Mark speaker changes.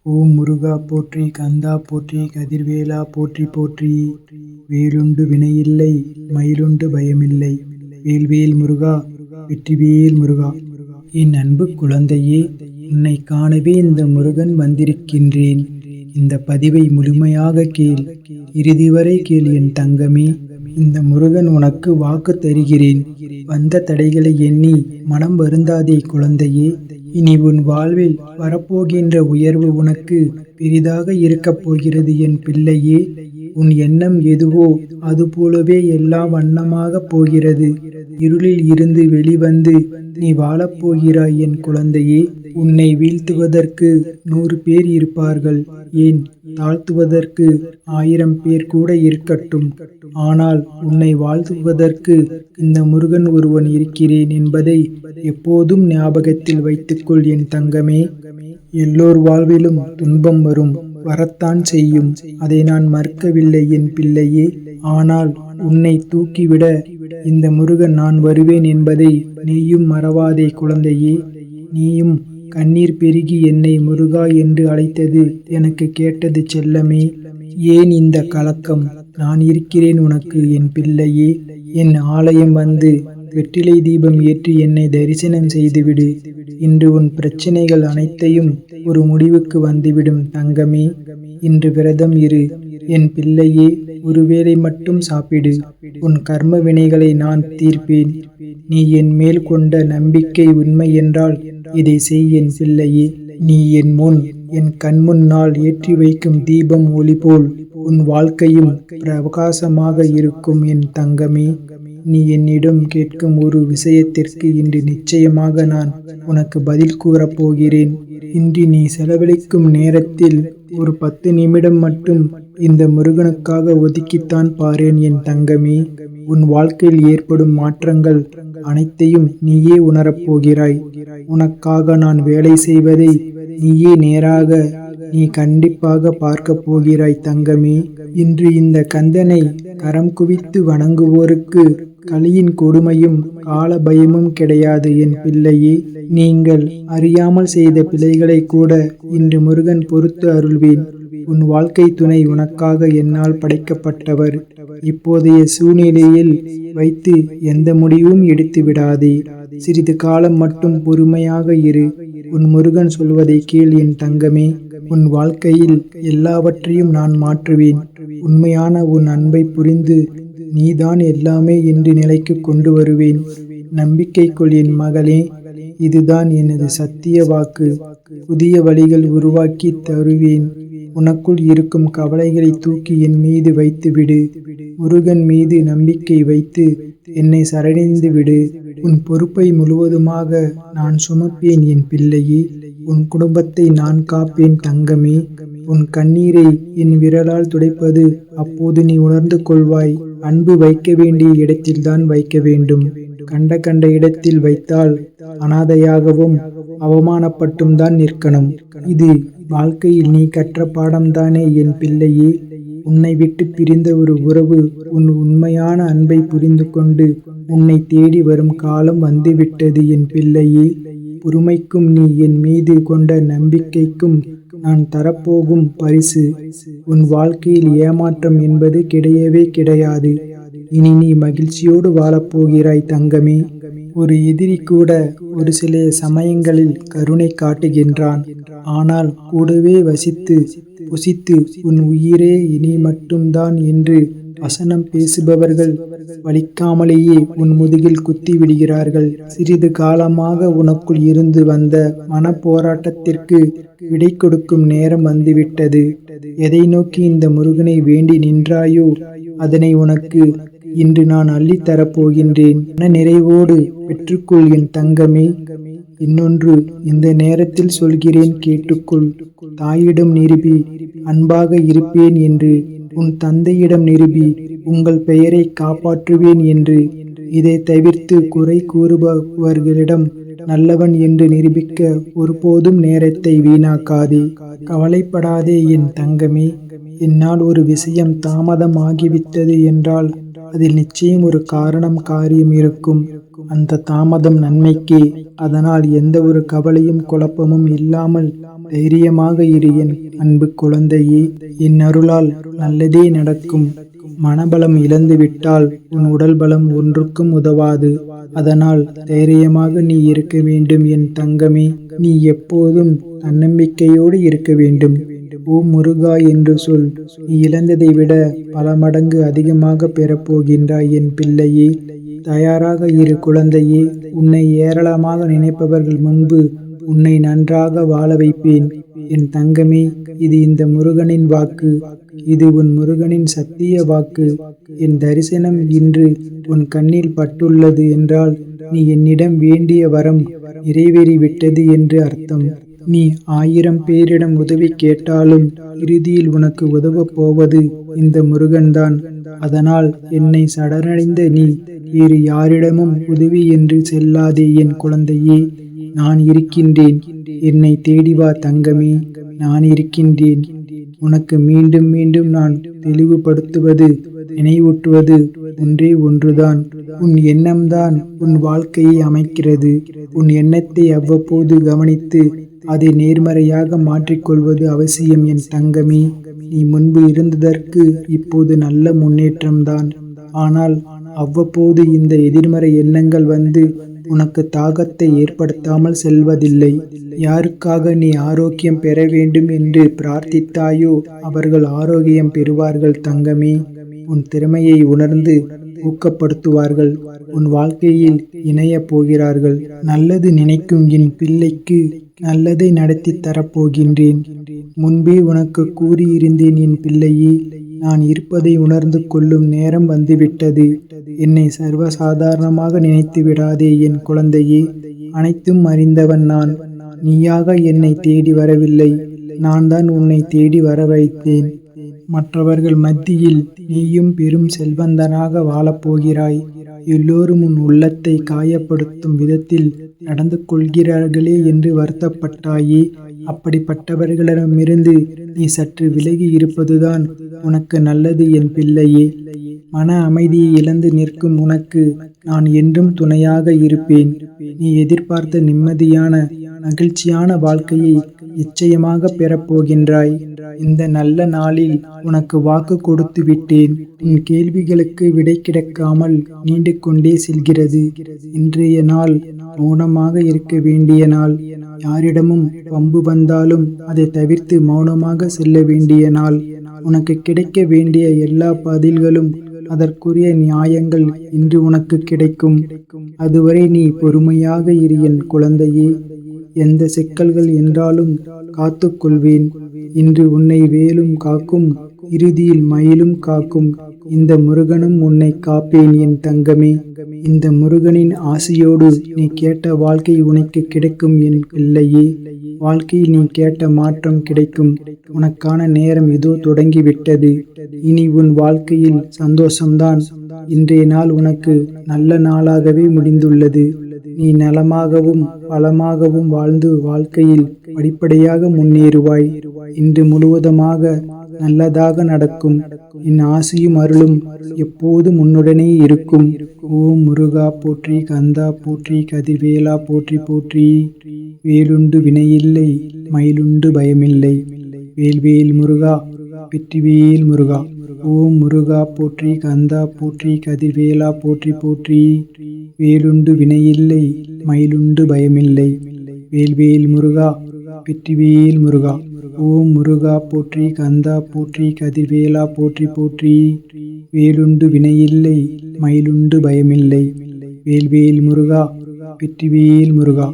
Speaker 1: ஓம் முருகா போற்றி, கந்தா போற்றி, கதிர்வேலா போற்றி போற்றி. வேலுண்டு வினையில்லை, மயிலுண்டு பயமில்லை. வேல்வேல் முருகா, வெற்றிவேல் முருகா. என் அன்பு குழந்தையே, உன்னை காணவே இந்த முருகன் வந்திருக்கின்றேன். இந்த பதிவை முழுமையாக கேள், இறுதி வரை கேள் என் தங்கமே. இந்த முருகன் உனக்கு வாக்கு தருகிறேன். வந்த தடைகளை எண்ணி மனம் வருந்தாதே குழந்தையே. இனி உன் வாழ்வில் வரப்போகின்ற உயர்வு உனக்கு பெரிதாக இருக்கப் போகிறது என் பிள்ளையே. உன் எண்ணம் எதுவோ அதுபோலவே எல்லாம் வண்ணமாகப் போகிறது. இருளில் இருந்து வெளிவந்து நீ வாழப்போகிறாய் என் குழந்தையே. உன்னை வீழ்த்துவதற்கு 100 பேர் இருப்பார்கள், ஏன் தாழ்த்துவதற்கு 1000 பேர் கூட இருக்கட்டும். ஆனால் உன்னை வாழ்த்துவதற்கு இந்த முருகன் ஒருவன் இருக்கிறேன் என்பதை எப்போதும் ஞாபகத்தில் வைத்துக்கொள் என் தங்கமே. எல்லோர் வாழ்விலும் துன்பம் வரும், வரத்தான் செய்யும். அதை நான் மறுக்கவில்லை என் பிள்ளையே. ஆனால் உன்னை தூக்கிவிட இந்த முருகன் நான் வருவேன் என்பதை நீயும் மறவாதே குழந்தையே. நீயும் கண்ணீர் பெருகி என்னை முருகா என்று அழைத்தது எனக்கு கேட்டது செல்லமே. ஏன் இந்த கலக்கம்? நான் இருக்கிறேன் உனக்கு என் பிள்ளையே. என் ஆலயம் வந்து வெற்றிலை தீபம் ஏற்றி என்னை தரிசனம் செய்துவிடு. இன்று உன் பிரச்சனைகள் அனைத்தையும் ஒரு முடிவுக்கு வந்துவிடும் தங்கமே. இன்று விரதம் இரு என் பிள்ளையே. ஒருவேளை மட்டும் சாப்பிடு. உன் கர்ம வினைகளை நான் தீர்ப்பேன். நீ என் மேல் கொண்ட நம்பிக்கை உண்மை என்றால் இதை செய் என் பிள்ளையே. நீ என் முன், என் கண்முன்னால் ஏற்றி வைக்கும் தீபம் ஒளி போல் உன் வாழ்க்கையும் பிரகாசமாக இருக்கும் என் தங்கமே. நீ என்னிடம் கேட்கும் ஒரு விஷயத்திற்கு இன்று நிச்சயமாக நான் உனக்கு பதில் கூறப் போகிறேன். இன்று நீ செலவழிக்கும் நேரத்தில் ஒரு 10 நிமிடம் மட்டும் இந்த முருகனுக்காக ஒதுக்கித்தான் பாரேன் என் தங்கமே. உன் வாழ்க்கையில் ஏற்படும் மாற்றங்கள் அனைத்தையும் நீயே உணரப்போகிறாய். உனக்காக நான் வேலை செய்வதை நீயே நேராக நீ கண்டிப்பாக பார்க்க போகிறாய் தங்கமே. இன்று இந்த கந்தனை கரம் குவித்து வணங்குவோருக்கு கலியின் கொடுமையும் கால பயமும் கிடையாது என் பிள்ளையே. நீங்கள் அறியாமல் செய்த பிழைகளை கூட இன்று முருகன் பொறுத்து அருள்வேன். உன் வாழ்க்கை துணை உனக்காக என்னால் படைக்கப்பட்டவர். இப்போதைய சூழ்நிலையில் வைத்து எந்த முடிவும் எடுத்து விடாதே. சிறிது காலம் மட்டும் பொறுமையாக இரு. உன் முருகன் சொல்வதை கேள் என் தங்கமே. உன் வாழ்க்கையில் எல்லாவற்றையும் நான் மாற்றுவேன். உண்மையான உன் அன்பை புரிந்து நீதான் எல்லாமே என்று நிலைக்கு கொண்டு வருவேன். நம்பிக்கை கொள் என் மகளே. இதுதான் எனது சத்திய வாக்கு. புதிய வழிகள் உருவாக்கி தருவேன். உனக்குள் இருக்கும் கவலைகளை தூக்கி என் மீது வைத்துவிடு. முருகன் மீது நம்பிக்கை வைத்து என்னை சரணடைந்து விடு. உன் பொறுப்பை முழுவதுமாக நான் சுமப்பேன் என் பிள்ளையே. உன் குடும்பத்தை நான் காப்பேன் தங்கமே. உன் கண்ணீரை என் விரலால் துடைப்பது அப்போது நீ உணர்ந்து கொள்வாய். அன்பு வைக்க வேண்டிய இடத்தில்தான் வைக்க வேண்டும். கண்ட இடத்தில் வைத்தால் அனாதையாகவும் அவமானப்பட்டும் தான் நிற்கணும். இது வாழ்க்கையில் நீ கற்ற பாடம்தானே என் பிள்ளையே. உன்னை விட்டு பிரிந்த ஒரு உறவு உன் உண்மையான அன்பை புரிந்து கொண்டு உன்னை தேடி வரும் காலம் வந்துவிட்டது என் பிள்ளையே. பொறுமைக்கும் நீ என் மீது கொண்ட நம்பிக்கைக்கும் நான் தரப்போகும் பரிசு. உன் வாழ்க்கையில் ஏமாற்றம் என்பது கிடையவே கிடையாது. இனி நீ மகிழ்ச்சியோடு வாழப்போகிறாய் தங்கமே. ஒரு எதிரி கூட ஒரு சில சமயங்களில் கருணை காட்டுகின்றான். ஆனால் கூடவே வசித்து புசித்து உன் உயிரே இனி மட்டும்தான் என்று வசனம் பேசுபவர்கள் வலிக்காமலேயே உன் முதுகில் குத்தி விடுகிறார்கள். சிறிது காலமாக உனக்குள் இருந்து வந்த மன போராட்டத்திற்கு விடை கொடுக்கும் நேரம் வந்துவிட்டது. எதை நோக்கி இந்த முருகனை வேண்டி நின்றாயோ அதனை உனக்கு இன்று நான் அள்ளித்தரப்போகின்றேன். மன நிறைவோடு பெற்றுக்கொள் என் தங்கமே. இன்னொன்று இந்த நேரத்தில் சொல்கிறேன், கேட்டுக்கொள். தாயிடம் நிரூபி அன்பாக இருப்பேன் என்று. உன் தந்தையிடம் நிரூபி உங்கள் பெயரை காப்பாற்றுவேன் என்று. இதை தவிர்த்து குறை கூறுபவர்களிடம் நல்லவன் என்று நிரூபிக்க ஒருபோதும் நேரத்தை வீணாக்காதே. கவலைப்படாதே என் தங்கமே. என்னால் ஒரு விஷயம் தாமதம் ஆகிவிட்டது என்றால் அதில் நிச்சயம் ஒரு காரணம் காரியம் இருக்கும். அந்த தாமதம் நன்மைக்கே. அதனால் எந்த ஒரு கவலையும் குழப்பமும் இல்லாமல் தைரியமாக இரு என் அன்பு குழந்தையே. என் அருளால் நல்லதே நடக்கும். மனபலம் இழந்து விட்டால் உன் உடல் பலம் ஒன்றுக்கும் உதவாது. அதனால் தைரியமாக நீ இருக்க வேண்டும் என் தங்கமே. நீ எப்போதும் தன்னம்பிக்கையோடு இருக்க வேண்டும். ஓம் முருகா என்று சொல். நீ இழந்ததை விட பல மடங்கு அதிகமாக பெறப்போகின்றாய் என் பிள்ளையே. தயாராக இரு குழந்தையே. உன்னை ஏராளமாக நினைப்பவர்கள் முன்பு உன்னை நன்றாக வாழ வைப்பேன் என் தங்கமே. இது இந்த முருகனின் வாக்கு. இது உன் முருகனின் சத்திய வாக்கு. என் தரிசனம் இன்று உன் கண்ணில் பட்டுள்ளது என்றால் நீ என்னிடம் வேண்டிய வரம் நிறைவேறிவிட்டது என்று அர்த்தம். நீ 1000 பேரிடம் உதவி கேட்டாலும் இறுதியில் உனக்கு உதவப் போவது இந்த முருகன்தான். அதனால் என்னை சரணடைந்த நீ வேறு யாரிடமும் உதவி என்று செல்லாதே என் குழந்தையே. நான் இருக்கின்றேன். என்னை தேடி வா தங்கமே. நான் இருக்கின்றேன். உனக்கு மீண்டும் மீண்டும் நான் தெளிவுபடுத்துவது, நினைவூட்டுவது ஒன்றே ஒன்றுதான். உன் எண்ணம்தான் உன் வாழ்க்கையை அமைக்கிறது. உன் எண்ணத்தை அவ்வப்போது கவனித்து அதை நேர்மறையாக மாற்றிக்கொள்வது அவசியம் என் தங்கமே. நீ முன்பு இருந்ததற்கு இப்போது நல்ல முன்னேற்றம்தான். ஆனால் அவ்வப்போது இந்த எதிர்மறை எண்ணங்கள் வந்து உனக்கு தாகத்தை ஏற்படுத்தாமல் செல்வதில்லை. யாருக்காக நீ ஆரோக்கியம் பெற வேண்டும் என்று பிரார்த்தித்தாயோ அவர்கள் ஆரோக்கியம் பெறுவார்கள் தங்கமே. உன் திறமையை உணர்ந்து ஊக்கப்படுத்துவார்கள். உன் வாழ்க்கையில் இணையப் போகிறார்கள். நல்லது நினைக்கும் என் பிள்ளைக்கு நல்லதை நடத்தி தரப்போகின்றேன். முன்பே உனக்கு கூறியிருந்தேன் என் பிள்ளையே. நான் இருப்பதை உணர்ந்து கொள்ளும் நேரம் வந்துவிட்டது. என்னை சர்வசாதாரணமாக நினைத்து விடாதே என் குழந்தையே. அனைத்தும் அறிந்தவன் நான். நீயாக என்னை தேடி வரவில்லை. நான் தான் உன்னை தேடி வர வைத்தேன். மற்றவர்கள் மத்தியில் நீயும் பெரும் செல்வந்தனாக வாழப்போகிறாய். எல்லோரும் உன் உள்ளத்தை காயப்படுத்தும் விதத்தில் நடந்து கொள்கிறார்களே என்று வருத்தப்பட்டாயே. அப்படிப்பட்டவர்களிடமிருந்து நீ சற்று விலகி இருப்பதுதான் உனக்கு நல்லது என் பிள்ளையே. மன அமைதியை இழந்து நிற்கும் உனக்கு நான் என்றும் துணையாக இருப்பேன். நீ எதிர்பார்த்த நிம்மதியான மகிழ்ச்சியான வாழ்க்கையை நிச்சயமாக பெறப்போகின்றாய். இந்த நல்ல நாளில் உனக்கு வாக்கு கொடுத்து விட்டேன். உன் கேள்விகளுக்கு விடை கிடைக்காமல் நீண்டு கொண்டே செல்கிறது. இன்றைய நாள் மௌனமாக இருக்க வேண்டிய நாள். யாரிடமும் வம்பு வந்தாலும் அதை தவிர்த்து மௌனமாக செல்ல வேண்டிய நாள். உனக்கு கிடைக்க வேண்டிய எல்லா பதில்களும் அதற்குரிய நியாயங்கள் இன்று உனக்கு கிடைக்கும். அதுவரை நீ பொறுமையாக இரு என் குழந்தையே. எந்த சிக்கல்கள் என்றாலும் காத்துக்கொள்வேன். இன்று உன்னை வேலும் காக்கும், இறுதியில் மயிலும் காக்கும். இந்த முருகனும் உன்னை காப்பேன் என் தங்கமே. இந்த முருகனின் ஆசையோடு நீ கேட்ட வாழ்க்கை உனக்கு கிடைக்கும் என் பிள்ளையே. வாழ்க்கையில் நீ கேட்ட மாற்றம் கிடைக்கும். உனக்கான நேரம் இதோ தொடங்கிவிட்டது. இனி உன் வாழ்க்கையில் சந்தோஷம்தான். இன்றைய நாள் உனக்கு நல்ல நாளாகவே முடிந்துள்ளது. நீ நலமாகவும் வளமாகவும் வாழ்ந்து வாழ்க்கையில் படிப்படியாக முன்னேறுவாய். இன்று முழுவதுமாக நல்லதாக நடக்கும். என் ஆசியும் அருளும் எப்போதும் உன்னுடனே இருக்கும். ஓம் முருகா போற்றி, கந்தா போற்றி, கதிர்வேலா போற்றி போற்றி. வேலுண்டு வினையில்லை, மயிலுண்டு பயமில்லை. வேல்வேல் முருகா, வெற்றிவேல் முருகா. ஓம் முருகா போற்றி, கந்தா போற்றி, கதிர்வேலா போற்றி போற்றி. வேலுண்டு வினையில்லை, மயிலுண்டு பயமில்லை. வேல்வேல் முருகா, வெற்றிவேல் முருகா. ஓம் முருகா போற்றி, கந்தா போற்றி, கதிர்வேலா போற்றி போற்றி. வேலுண்டு வினையில்லை, மயிலுண்டு பயமில்லை. வேல்வேல் முருகா, வெற்றிவேல் முருகா.